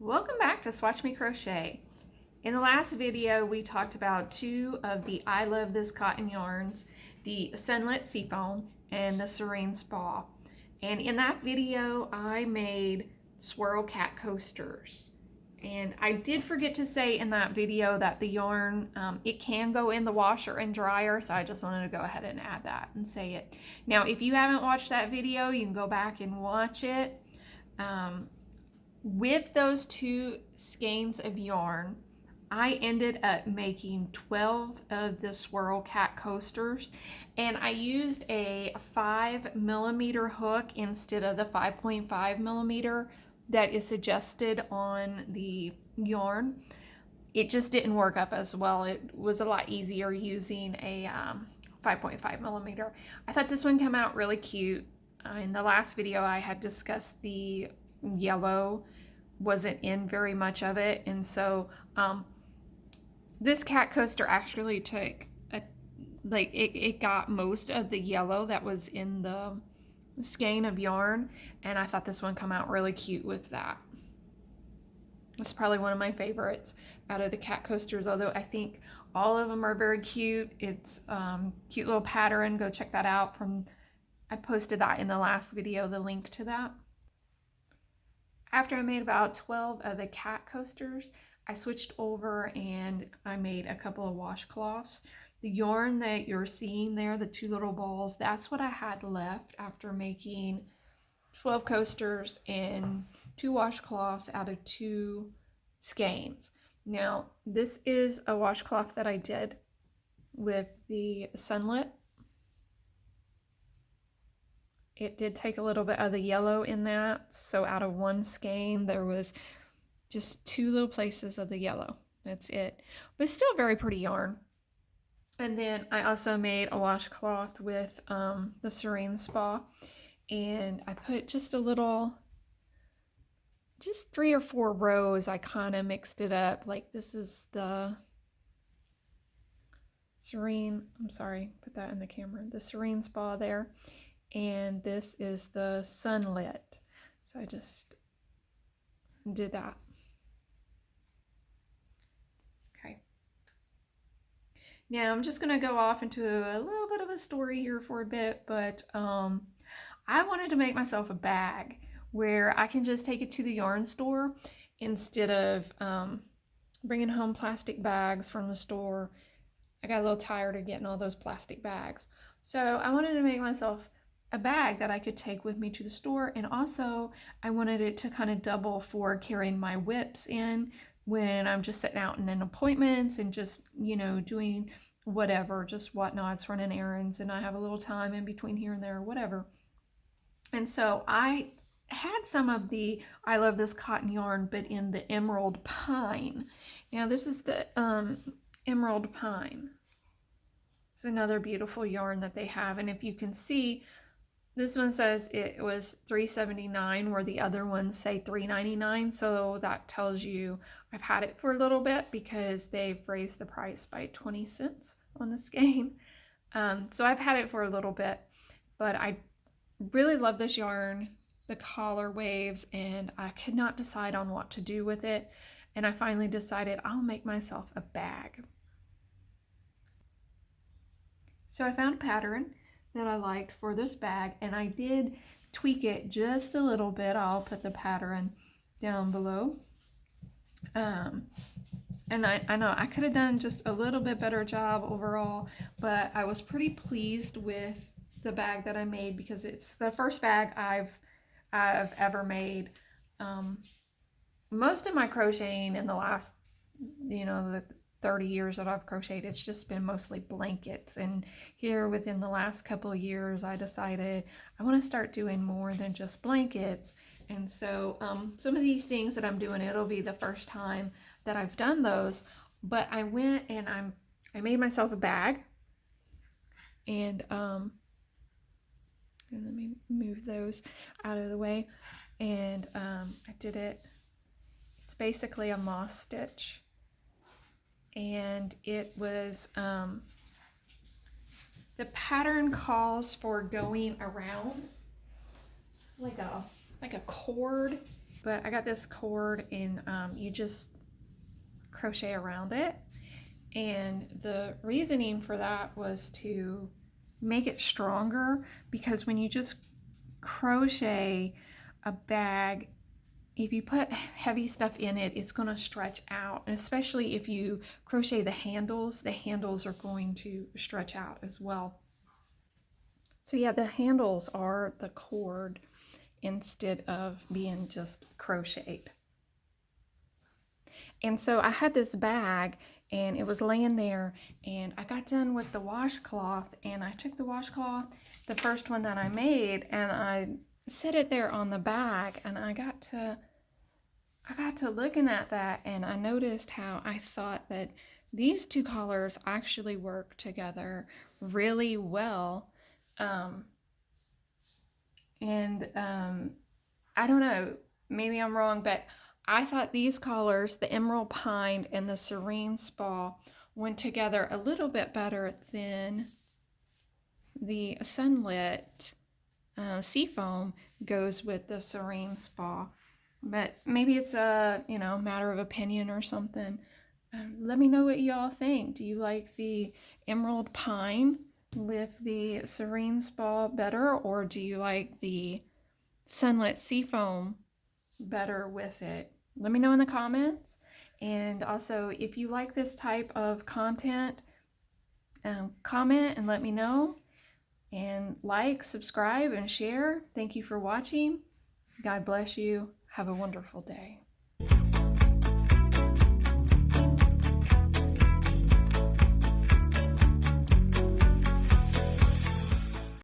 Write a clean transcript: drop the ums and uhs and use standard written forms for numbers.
Welcome back to Swatch Me Crochet. In the last video, we talked about two of the I Love This Cotton yarns, the Sunlit Seafoam and the Serene Spa. And in that video, I made swirl cat coasters. And I did forget to say in that video that the yarn, it can go in the washer and dryer, so I just wanted to go ahead and add that and say it. Now, if you haven't watched that video, you can go back and watch it. With those two skeins of yarn, I ended up making 12 of the swirl cat coasters, and I used a 5mm hook instead of the 5.5mm that is suggested on the yarn. It just didn't work up as well. It was a lot easier using a 5.5mm. I thought this one came out really cute. In the last video, I had discussed the yellow wasn't in very much of it, and so this cat coaster actually took it got most of the yellow that was in the skein of yarn, and I thought this one come out really cute with that. It's probably one of my favorites out of the cat coasters, although I think all of them are very cute. It's cute little pattern. Go check that out. I posted that in the last video, the link to that. After I made about 12 of the cat coasters, I switched over and I made a couple of washcloths. The yarn that you're seeing there, the two little balls, that's what I had left after making 12 coasters and 2 washcloths out of 2 skeins. Now, this is a washcloth that I did with the Sunlit. It did take a little bit of the yellow in that, so out of 1 skein there was just 2 little places of the yellow. That's it, but still very pretty yarn. And then I also made a washcloth with the Serene Spa, and I put just 3 or 4 rows. I kind of mixed it up. Like, this is the Serene, I'm sorry, put that in the camera, the Serene Spa there. And this is the Sunlit. So I just did that. Okay. Now I'm just going to go off into a little bit of a story here for a bit, but I wanted to make myself a bag where I can just take it to the yarn store instead of bringing home plastic bags from the store. I got a little tired of getting all those plastic bags. So I wanted to make myself a bag that I could take with me to the store, and also I wanted it to kind of double for carrying my whips in when I'm just sitting out in appointments and just, you know, doing whatever, just whatnots, running errands, and I have a little time in between here and there or whatever. And so I had some of the I Love This Cotton yarn, but in the Emerald Pine. Now this is the Emerald Pine. It's another beautiful yarn that they have, and if you can see, this one says it was $3.79 where the other ones say $3.99, so that tells you I've had it for a little bit because they've raised the price by 20 cents on the skein. So I've had it for a little bit, but I really love this yarn, the collar waves, and I could not decide on what to do with it, and I finally decided I'll make myself a bag. So I found a pattern that I liked for this bag, and I did tweak it just a little bit. I'll put the pattern down below. And I know I could have done just a little bit better job overall, but I was pretty pleased with the bag that I made because it's the first bag I've ever made. Most of my crocheting in the last, the 30 years that I've crocheted, it's just been mostly blankets, and here within the last couple of years I decided I want to start doing more than just blankets. And so some of these things that I'm doing, it'll be the first time that I've done those, but I went and I made myself a bag, and let me move those out of the way, and I did it. It's basically a moss stitch, and it was the pattern calls for going around like a cord, But I got this cord, and you just crochet around it. And the reasoning for that was to make it stronger, because when you just crochet a bag, if you put heavy stuff in it, it's going to stretch out. And especially if you crochet the handles are going to stretch out as well. So yeah, the handles are the cord instead of being just crocheted. And so I had this bag, and it was laying there, and I got done with the washcloth, and I took the washcloth, the first one that I made, and I set it there on the bag, and I got to looking at that, and I noticed how I thought that these two colors actually work together really well. I don't know, maybe I'm wrong, but I thought these colors, the emerald pine and the serene spa, went together a little bit better than the sunlit seafoam goes with the serene spa. But maybe it's a matter of opinion or something. Let me know what y'all think. Do you like the emerald pine with the serene spa better, or do you like the sunlit seafoam better with it? Let me know in the comments. And also, if you like this type of content, comment and let me know. And like, subscribe, and share. Thank you for watching. God bless you. Have a wonderful day.